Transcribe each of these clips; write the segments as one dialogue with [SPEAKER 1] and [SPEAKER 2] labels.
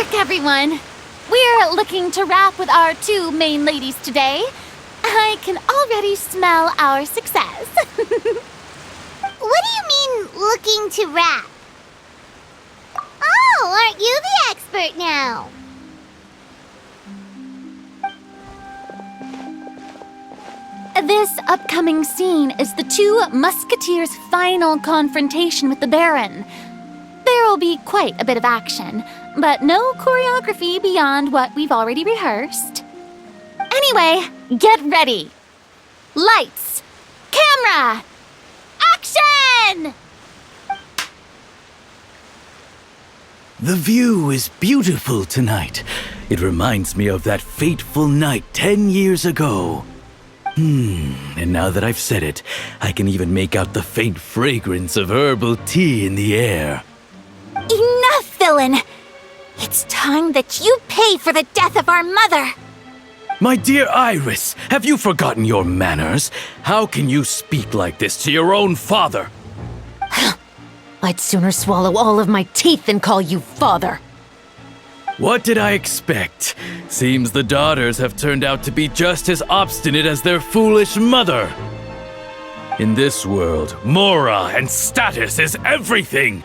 [SPEAKER 1] work, everyone! We're looking to wrap with our two main ladies today. I can already smell our success.
[SPEAKER 2] What do you mean, looking to wrap? Oh, aren't you the expert now?
[SPEAKER 1] This upcoming scene is the two Musketeers' final confrontation with the Baron. There will be quite a bit of action, but no choreography beyond what we've already rehearsed. Anyway, get ready. Lights, camera, action!
[SPEAKER 3] The view is beautiful tonight. It reminds me of that fateful night 10 years ago. And now that I've said it, I can even make out the faint fragrance of herbal tea in the air.
[SPEAKER 2] Enough, villain! It's time that you pay for the death of our mother!
[SPEAKER 3] My dear Iris, have you forgotten your manners? How can you speak like this to your own father?
[SPEAKER 4] I'd sooner swallow all of my teeth than call you father.
[SPEAKER 3] What did I expect? Seems the daughters have turned out to be just as obstinate as their foolish mother. In this world, Mora and status is everything.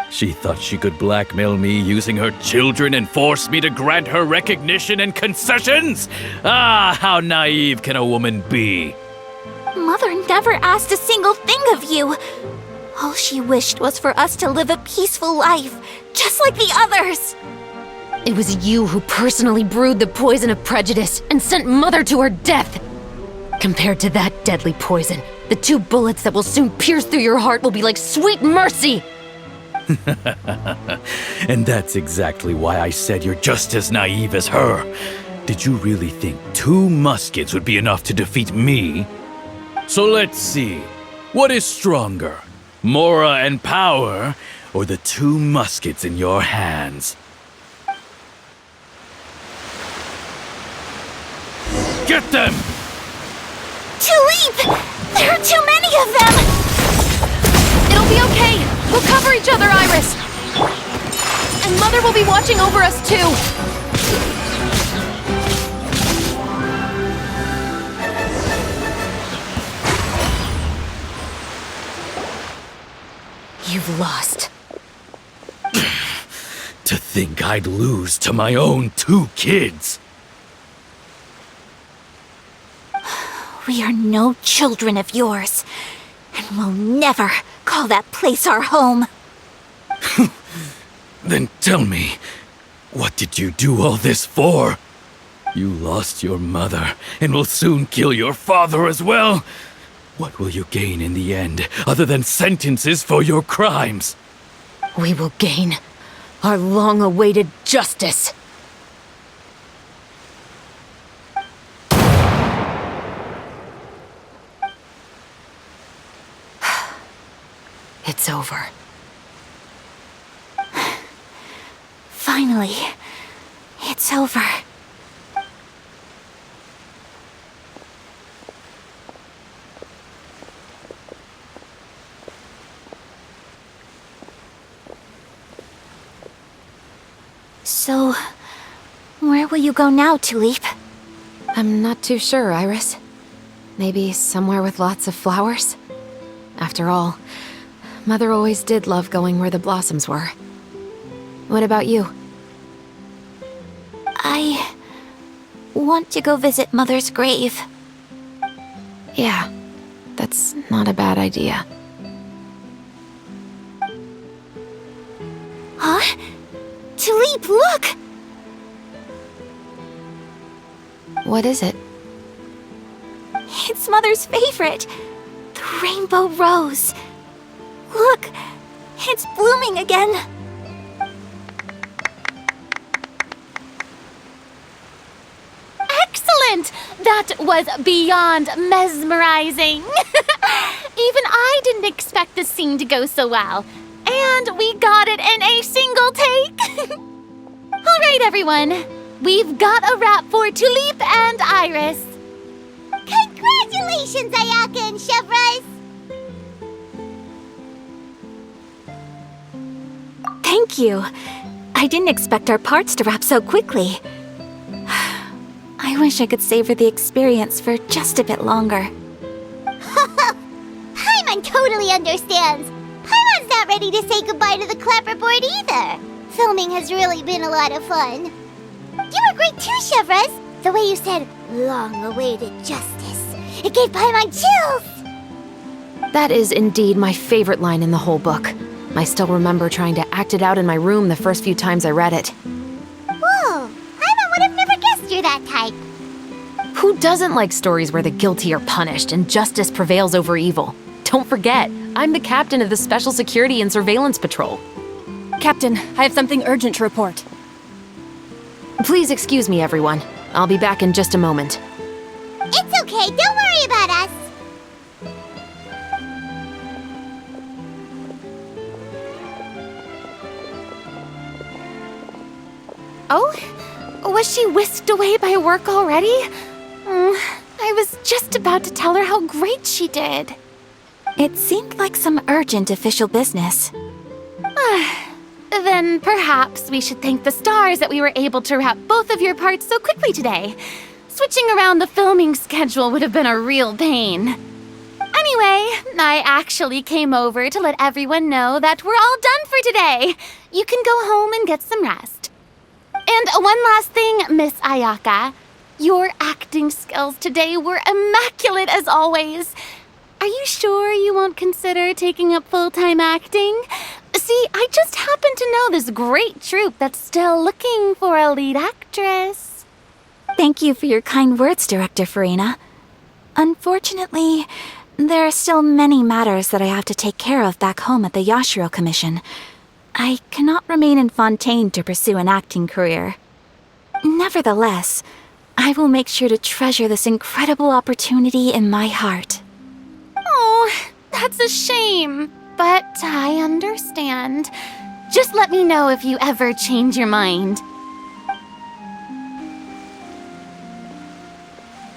[SPEAKER 3] She thought she could blackmail me using her children and force me to grant her recognition and concessions? Ah, how naive can a woman be?
[SPEAKER 2] Mother never asked a single thing of you. All she wished was for us to live a peaceful life, just like the others.
[SPEAKER 4] It was you who personally brewed the poison of prejudice and sent Mother to her death. Compared to that deadly poison, the 2 bullets that will soon pierce through your heart will be like sweet mercy.
[SPEAKER 3] And that's exactly why I said you're just as naive as her. Did you really think 2 muskets would be enough to defeat me? So let's see. What is stronger, Mora and power, or the 2 muskets in your hands? Get them!
[SPEAKER 2] Tulip! There are too many of them!
[SPEAKER 1] It'll be okay. We'll cover each other, Iris. And Mother will be watching over us, too.
[SPEAKER 4] You've lost.
[SPEAKER 3] To think I'd lose to my own 2 kids.
[SPEAKER 2] We are no children of yours, and we'll never call that place our home.
[SPEAKER 3] Then tell me, what did you do all this for? You lost your mother, and will soon kill your father as well. What will you gain in the end, other than sentences for your crimes?
[SPEAKER 4] We will gain our long-awaited justice. It's over.
[SPEAKER 2] Finally, it's over. So, where will you go now, Tulip?
[SPEAKER 4] I'm not too sure, Iris. Maybe somewhere with lots of flowers? After all, Mother always did love going where the blossoms were. What about you?
[SPEAKER 2] I want to go visit Mother's grave.
[SPEAKER 4] Yeah, that's not a bad idea.
[SPEAKER 2] Huh? Tulip, look!
[SPEAKER 4] What is it?
[SPEAKER 2] It's Mother's favorite, the rainbow rose. Look, it's blooming again.
[SPEAKER 1] Excellent! That was beyond mesmerizing. Even I didn't expect this scene to go so well. And we got it in a single take. All right, everyone. We've got a wrap for Tulip and Iris.
[SPEAKER 2] Congratulations, Ayaka and Chevres!
[SPEAKER 4] Thank you.
[SPEAKER 2] I didn't expect our parts to wrap so quickly. I wish I could savor the experience for just a bit longer.
[SPEAKER 5] Paimon totally understands. Paimon's not ready to say goodbye to the clapperboard either. Filming has really been a lot of fun. You were great too, Chevres. The way you said, long-awaited justice. It gave Paimon chills.
[SPEAKER 4] That is indeed my favorite line in the whole book. I still remember trying to act it out in my room the first few times I read it.
[SPEAKER 5] Whoa, Paimon would have never guessed you're that type.
[SPEAKER 4] Who doesn't like stories where the guilty are punished and justice prevails over evil? Don't forget, I'm the captain of the Special Security and Surveillance Patrol.
[SPEAKER 6] Captain, I have something urgent to report.
[SPEAKER 4] Please excuse me, everyone. I'll be back in just a moment.
[SPEAKER 5] It's okay, don't worry about us.
[SPEAKER 1] Oh? Was she whisked away by work already? I was just about to tell her how great she did.
[SPEAKER 2] It seemed like some urgent official business.
[SPEAKER 1] Then perhaps we should thank the stars that we were able to wrap both of your parts so quickly today. Switching around the filming schedule would have been a real pain. Anyway, I actually came over to let everyone know that we're all done for today. You can go home and get some rest. And one last thing, Miss Ayaka. Your acting skills today were immaculate as always. Are you sure you won't consider taking up full-time acting? See, I just happen to know this great troupe that's still looking for a lead actress.
[SPEAKER 2] Thank you for your kind words, Director Farina. Unfortunately, there are still many matters that I have to take care of back home at the Yashiro Commission. I cannot remain in Fontaine to pursue an acting career. Nevertheless, I will make sure to treasure this incredible opportunity in my heart.
[SPEAKER 1] Oh, that's a shame. But I understand. Just let me know if you ever change your mind.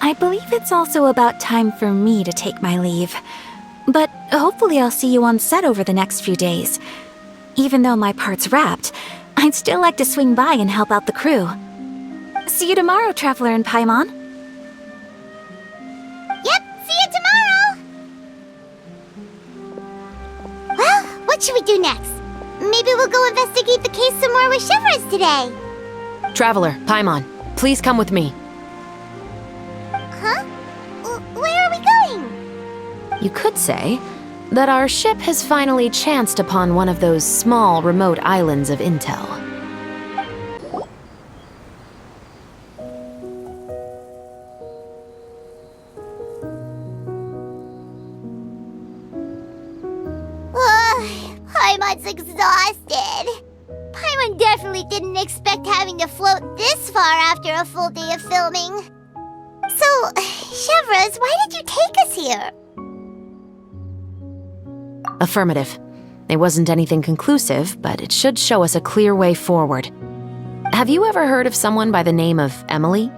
[SPEAKER 2] I believe it's also about time for me to take my leave. But hopefully I'll see you on set over the next few days. Even though my part's wrapped, I'd still like to swing by and help out the crew. See you tomorrow, Traveler and Paimon.
[SPEAKER 5] Yep, see you tomorrow. Well, what should we do next? Maybe we'll go investigate the case some more with Chevres today.
[SPEAKER 4] Traveler, Paimon, please come with me.
[SPEAKER 5] Huh? Where are we going?
[SPEAKER 4] You could say that our ship has finally chanced upon one of those small, remote islands of intel.
[SPEAKER 5] Paimon's exhausted. Paimon definitely didn't expect having to float this far after a full day of filming. So, Chevres, why did you take us here?
[SPEAKER 4] Affirmative. It wasn't anything conclusive, but it should show us a clear way forward. Have you ever heard of someone by the name of Emily?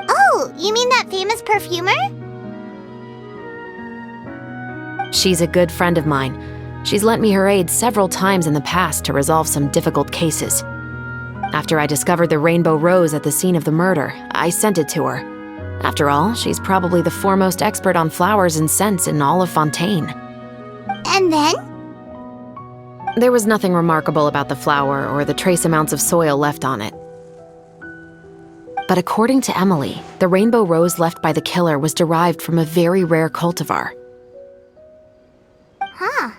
[SPEAKER 5] Oh, you mean that famous perfumer?
[SPEAKER 4] She's a good friend of mine. She's lent me her aid several times in the past to resolve some difficult cases. After I discovered the rainbow rose at the scene of the murder, I sent it to her. After all, she's probably the foremost expert on flowers and scents in all of Fontaine.
[SPEAKER 5] And then?
[SPEAKER 4] There was nothing remarkable about the flower or the trace amounts of soil left on it. But according to Emily, the rainbow rose left by the killer was derived from a very rare cultivar.
[SPEAKER 5] Huh.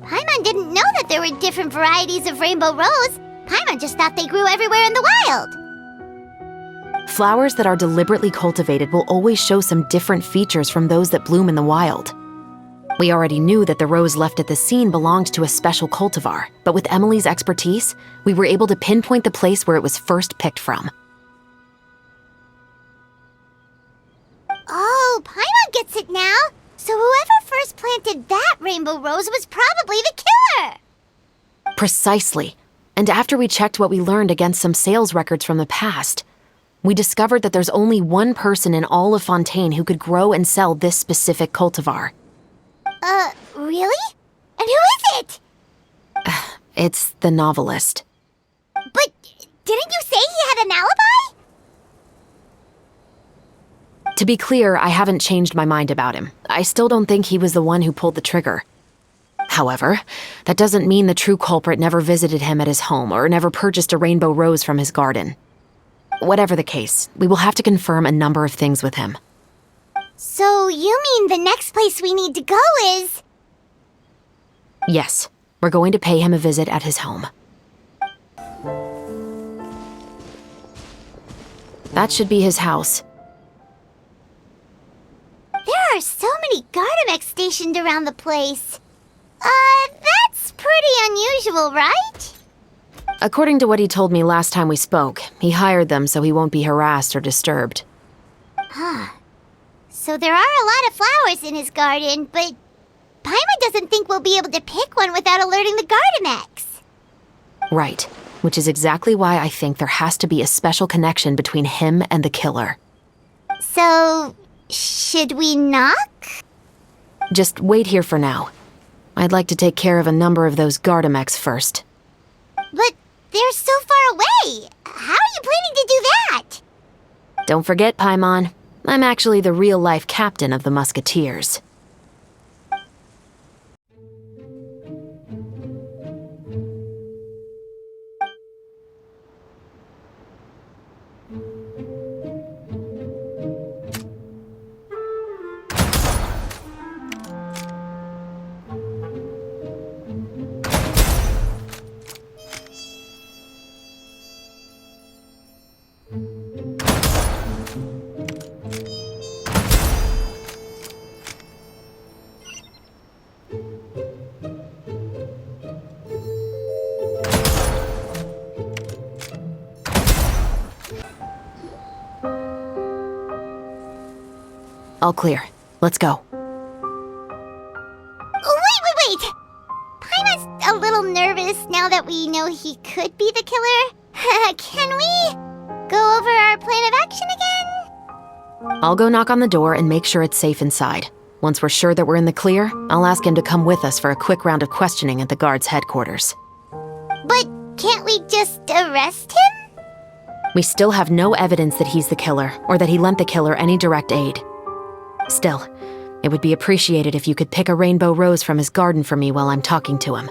[SPEAKER 5] Paimon didn't know that there were different varieties of rainbow rose. Paimon just thought they grew everywhere in the wild.
[SPEAKER 4] Flowers that are deliberately cultivated will always show some different features from those that bloom in the wild. We already knew that the rose left at the scene belonged to a special cultivar, but with Emily's expertise, we were able to pinpoint the place where it was first picked from.
[SPEAKER 5] Oh, Paimon gets it now. So whoever first planted that rainbow rose was probably the killer.
[SPEAKER 4] Precisely. And after we checked what we learned against some sales records from the past, we discovered that there's only one person in all of Fontaine who could grow and sell this specific cultivar.
[SPEAKER 5] Really? And who is it?
[SPEAKER 4] It's the novelist.
[SPEAKER 5] But didn't you say he had an alibi?
[SPEAKER 4] To be clear, I haven't changed my mind about him. I still don't think he was the one who pulled the trigger. However, that doesn't mean the true culprit never visited him at his home or never purchased a rainbow rose from his garden. Whatever the case, we will have to confirm a number of things with him.
[SPEAKER 5] So you mean the next place we need to go is...
[SPEAKER 4] Yes, we're going to pay him a visit at his home. That should be his house.
[SPEAKER 5] There are so many Gardamex stationed around the place. That's pretty unusual, right?
[SPEAKER 4] According to what he told me last time we spoke, he hired them so he won't be harassed or disturbed.
[SPEAKER 5] So there are a lot of flowers in his garden, but Paimon doesn't think we'll be able to pick one without alerting the Gardamex.
[SPEAKER 4] Right, which is exactly why I think there has to be a special connection between him and the killer.
[SPEAKER 5] So, should we knock?
[SPEAKER 4] Just wait here for now. I'd like to take care of a number of those Gardamex first.
[SPEAKER 5] But they're so far away. How are you planning to do that?
[SPEAKER 4] Don't forget, Paimon, I'm actually the real-life captain of the Musketeers. All clear. Let's go.
[SPEAKER 5] Wait! Paimon's a little nervous now that we know he could be the killer. Can we go over our plan of action again?
[SPEAKER 4] I'll go knock on the door and make sure it's safe inside. Once we're sure that we're in the clear, I'll ask him to come with us for a quick round of questioning at the guard's headquarters.
[SPEAKER 5] But can't we just arrest him?
[SPEAKER 4] We still have no evidence that he's the killer, or that he lent the killer any direct aid. Still, it would be appreciated if you could pick a rainbow rose from his garden for me while I'm talking to him.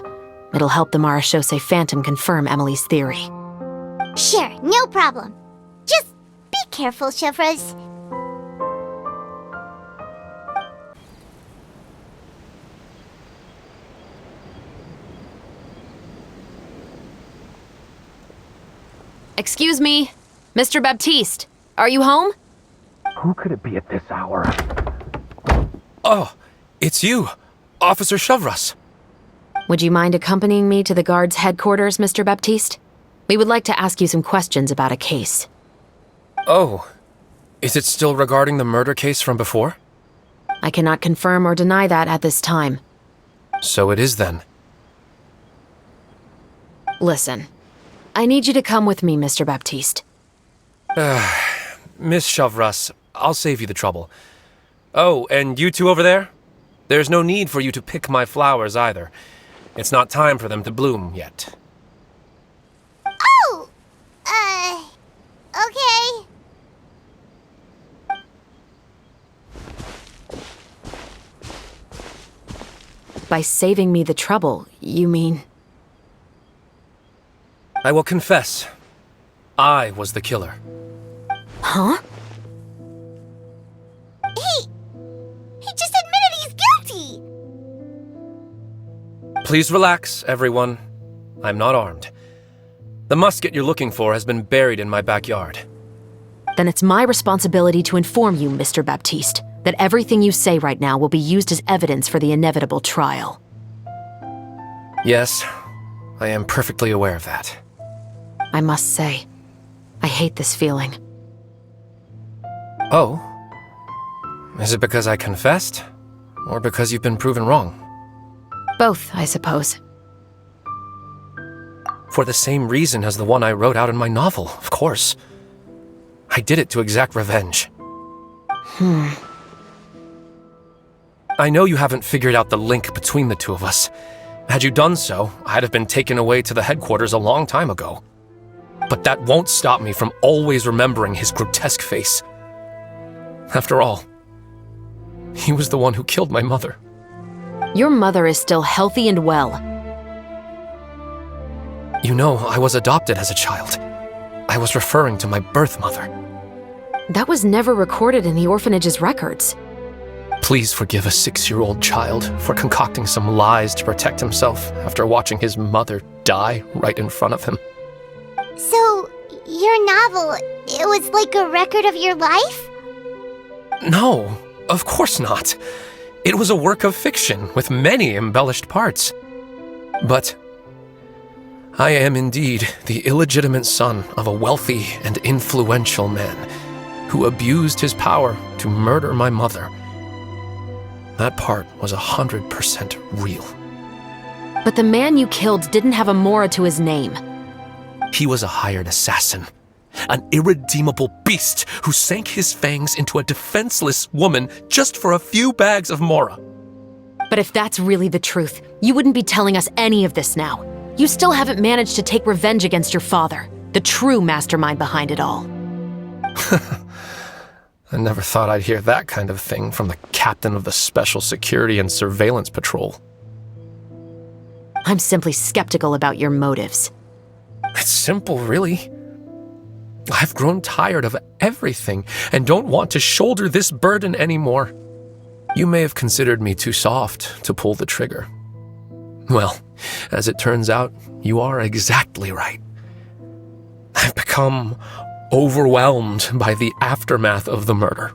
[SPEAKER 4] It'll help the Marashose Phantom confirm Emily's theory.
[SPEAKER 5] Sure, no problem. Just be careful, Chevres.
[SPEAKER 4] Excuse me, Mr. Baptiste, are you home?
[SPEAKER 7] Who could it be at this hour? Oh, it's you, Officer Chevres.
[SPEAKER 4] Would you mind accompanying me to the guard's headquarters, Mr. Baptiste? We would like to ask you some questions about a case.
[SPEAKER 7] Oh, is it still regarding the murder case from before?
[SPEAKER 4] I cannot confirm or deny that at this time.
[SPEAKER 7] So it is then.
[SPEAKER 4] Listen, I need you to come with me, Mr. Baptiste.
[SPEAKER 7] Miss Chevres, I'll save you the trouble. Oh, and you two over there? There's no need for you to pick my flowers either. It's not time for them to bloom yet.
[SPEAKER 5] Oh! Okay.
[SPEAKER 4] By saving me the trouble, you mean...
[SPEAKER 7] I will confess, I was the killer.
[SPEAKER 4] Huh?
[SPEAKER 5] He just admitted he's guilty!
[SPEAKER 7] Please relax, everyone. I'm not armed. The musket you're looking for has been buried in my backyard.
[SPEAKER 4] Then it's my responsibility to inform you, Mr. Baptiste, that everything you say right now will be used as evidence for the inevitable trial.
[SPEAKER 7] Yes, I am perfectly aware of that.
[SPEAKER 4] I must say, I hate this feeling.
[SPEAKER 7] Oh? Is it because I confessed? Or because you've been proven wrong?
[SPEAKER 4] Both, I suppose.
[SPEAKER 7] For the same reason as the one I wrote out in my novel, of course. I did it to exact revenge. I know you haven't figured out the link between the two of us. Had you done so, I'd have been taken away to the headquarters a long time ago. But that won't stop me from always remembering his grotesque face. After all, he was the one who killed my mother.
[SPEAKER 4] Your mother is still healthy and well.
[SPEAKER 7] You know, I was adopted as a child. I was referring to my birth mother.
[SPEAKER 4] That was never recorded in the orphanage's records.
[SPEAKER 7] Please forgive a 6-year-old child for concocting some lies to protect himself after watching his mother die right in front of him.
[SPEAKER 5] So, your novel, it was like a record of your life?
[SPEAKER 7] No, of course not. It was a work of fiction with many embellished parts. But I am indeed the illegitimate son of a wealthy and influential man who abused his power to murder my mother. That part was 100% real.
[SPEAKER 4] But the man you killed didn't have a Mora to his name.
[SPEAKER 7] He was a hired assassin, an irredeemable beast who sank his fangs into a defenseless woman just for a few bags of Mora.
[SPEAKER 4] But if that's really the truth, you wouldn't be telling us any of this now. You still haven't managed to take revenge against your father, the true mastermind behind it all.
[SPEAKER 7] I never thought I'd hear that kind of thing from the captain of the Special Security and Surveillance Patrol.
[SPEAKER 4] I'm simply skeptical about your motives.
[SPEAKER 7] It's simple, really. I've grown tired of everything and don't want to shoulder this burden anymore. You may have considered me too soft to pull the trigger. Well, as it turns out, you are exactly right. I've become overwhelmed by the aftermath of the murder.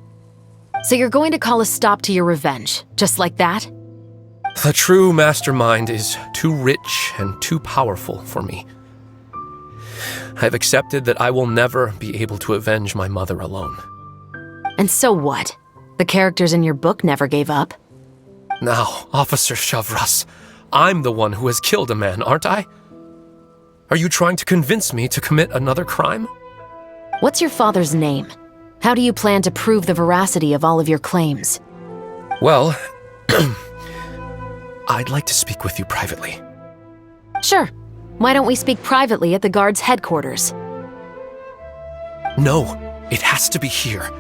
[SPEAKER 4] So you're going to call a stop to your revenge, just like that?
[SPEAKER 7] The true mastermind is too rich and too powerful for me. I've accepted that I will never be able to avenge my mother alone.
[SPEAKER 4] And so what? The characters in your book never gave up.
[SPEAKER 7] Now, Officer Shavras, I'm the one who has killed a man, aren't I? Are you trying to convince me to commit another crime?
[SPEAKER 4] What's your father's name? How do you plan to prove the veracity of all of your claims?
[SPEAKER 7] Well, I'd like to speak with you privately.
[SPEAKER 4] Sure. Why don't we speak privately at the guard's headquarters?
[SPEAKER 7] No, it has to be here.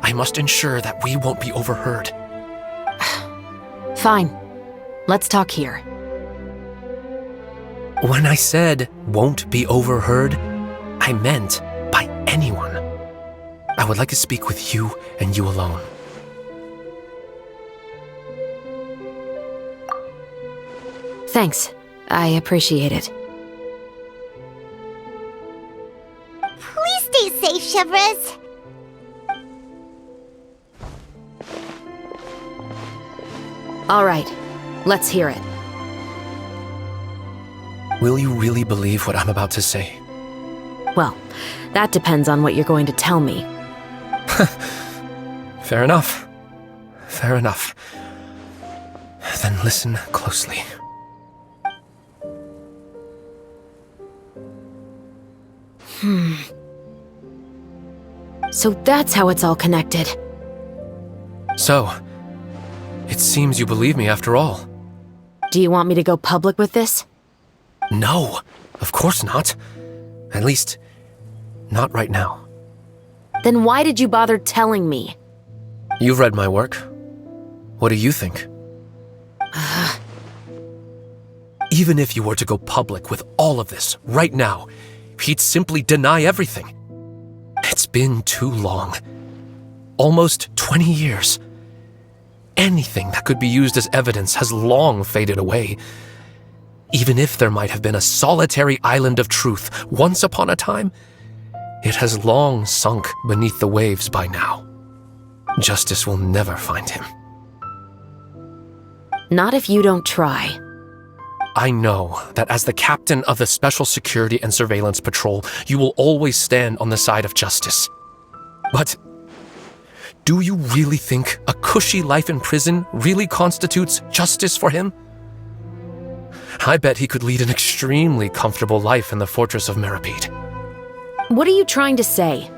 [SPEAKER 7] I must ensure that we won't be overheard.
[SPEAKER 4] Fine. Let's talk here.
[SPEAKER 7] When I said won't be overheard, I meant by anyone. I would like to speak with you and you alone.
[SPEAKER 4] Thanks. I appreciate it.
[SPEAKER 5] Please stay safe, Shavras.
[SPEAKER 4] All right. Let's hear it.
[SPEAKER 7] Will you really believe what I'm about to say?
[SPEAKER 4] Well, that depends on what you're going to tell me.
[SPEAKER 7] Fair enough. Fair enough. Then listen closely.
[SPEAKER 4] So that's how it's all connected.
[SPEAKER 7] So, it seems you believe me after all.
[SPEAKER 4] Do you want me to go public with this?
[SPEAKER 7] No, of course not. At least, not right now.
[SPEAKER 4] Then why did you bother telling me?
[SPEAKER 7] You've read my work. What do you think? Even if you were to go public with all of this right now, he'd simply deny everything. It's been too long. Almost 20 years. Anything that could be used as evidence has long faded away. Even if there might have been a solitary island of truth once upon a time, it has long sunk beneath the waves by now. Justice will never find him.
[SPEAKER 4] Not if you don't try.
[SPEAKER 7] I know that as the captain of the Special Security and Surveillance Patrol, you will always stand on the side of justice. But do you really think a cushy life in prison really constitutes justice for him? I bet he could lead an extremely comfortable life in the fortress of Meripede.
[SPEAKER 4] What are you trying to say?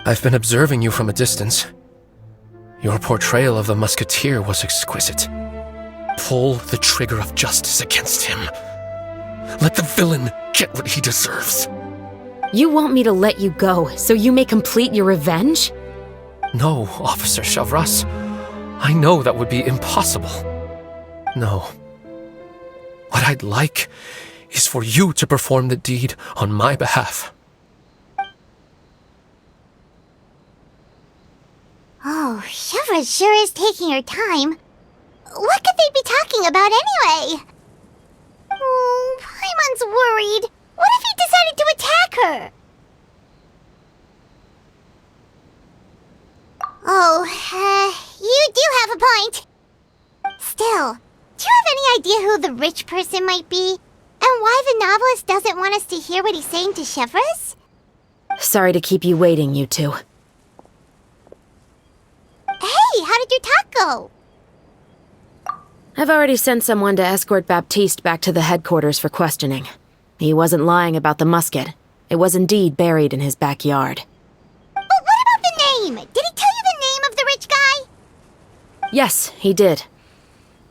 [SPEAKER 7] I've been observing you from a distance. Your portrayal of the musketeer was exquisite. Pull the trigger of justice against him. Let the villain get what he deserves.
[SPEAKER 4] You want me to let you go so you may complete your revenge?
[SPEAKER 7] No, Officer Shavras. I know that would be impossible. No. What I'd like is for you to perform the deed on my behalf.
[SPEAKER 5] Oh, Shavras sure is taking her time. What could they be talking about anyway? Oh, Paimon's worried. What if he decided to attack her? Oh, you do have a point. Still, do you have any idea who the rich person might be? And why the novelist doesn't want us to hear what he's saying to Shavras?
[SPEAKER 4] Sorry to keep you waiting, you two.
[SPEAKER 5] Hey, how did your talk go?
[SPEAKER 4] I've already sent someone to escort Baptiste back to the headquarters for questioning. He wasn't lying about the musket. It was indeed buried in his backyard.
[SPEAKER 5] But what about the name? Did he tell you the name of the rich guy?
[SPEAKER 4] Yes, he did.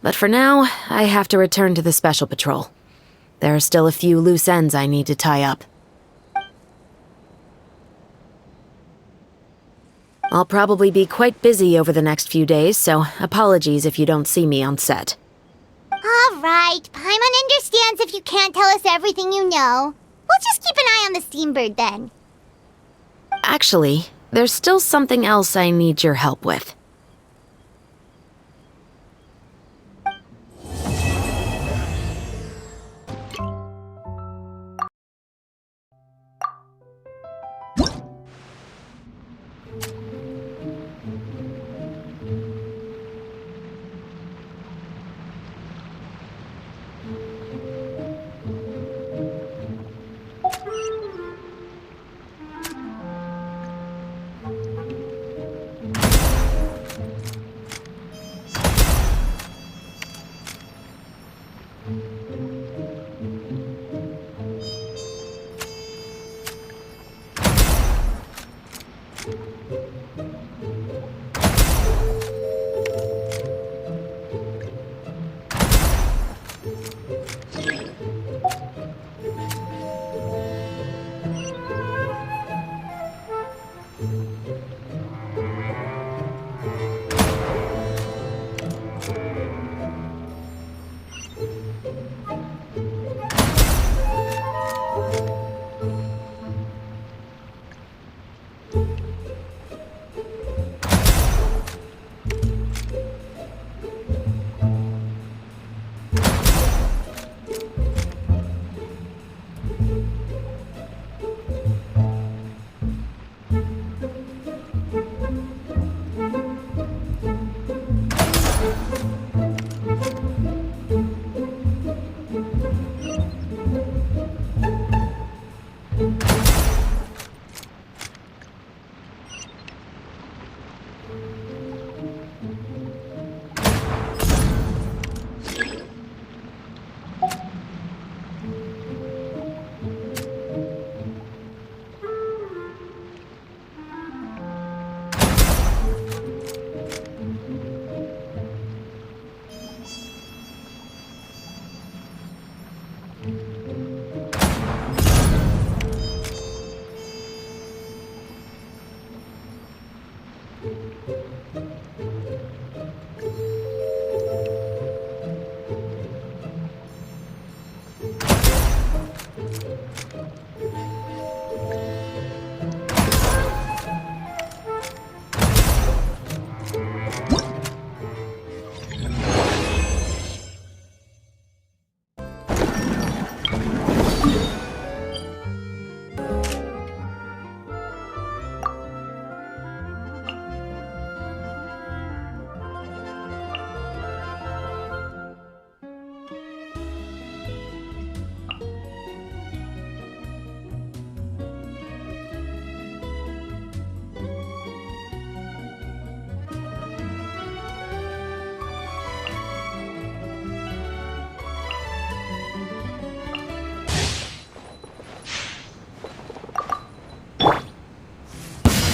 [SPEAKER 4] But for now, I have to return to the Special Patrol. There are still a few loose ends I need to tie up. I'll probably be quite busy over the next few days, so apologies if you don't see me on set.
[SPEAKER 5] All right, Paimon understands if you can't tell us everything you know. We'll just keep an eye on the Steambird then.
[SPEAKER 4] Actually, there's still something else I need your help with.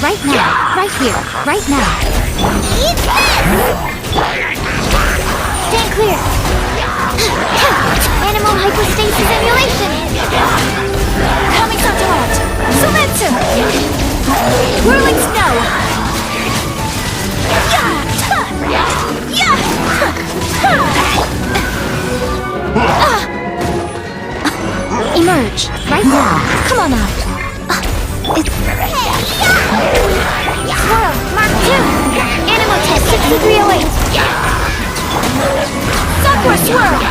[SPEAKER 1] Right now. Right here. Right now. Stand clear. Animal hypostasis emulation. Coming Satellite.
[SPEAKER 2] Sumetsu! Whirling snow! Emerge, right now. Come on out. Swirl, Mark 2! Animal test 6308! Sakura swirl!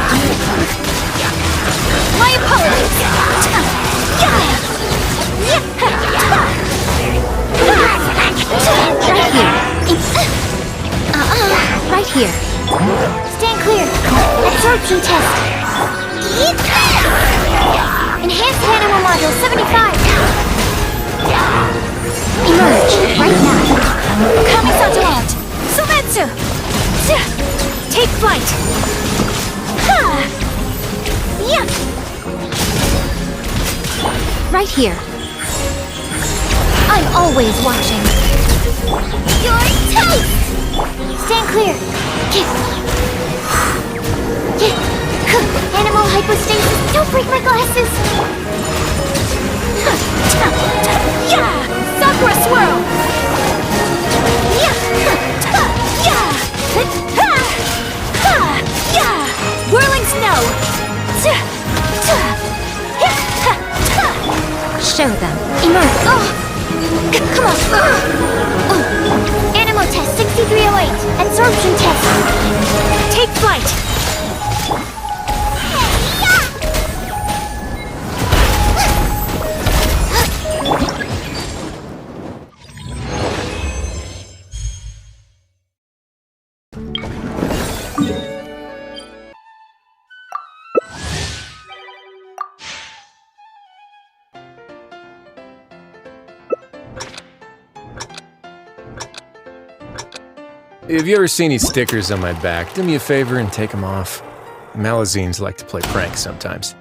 [SPEAKER 2] My apologies! Right here. Stand clear. Absorption test. Enhanced animal module 75. Emerge right now. Kamisato out. Sumetsu. Take flight. Right here. I'm always watching. You're tight! Stand clear. Animal hypostasis. Don't break my glasses. Sakura swirl. Whirling snow. Show them. Emerge. Come on. Animal test 6308. Absorption test. Take flight.
[SPEAKER 8] If you ever see any stickers on my back, do me a favor and take them off. Malazines like to play pranks sometimes.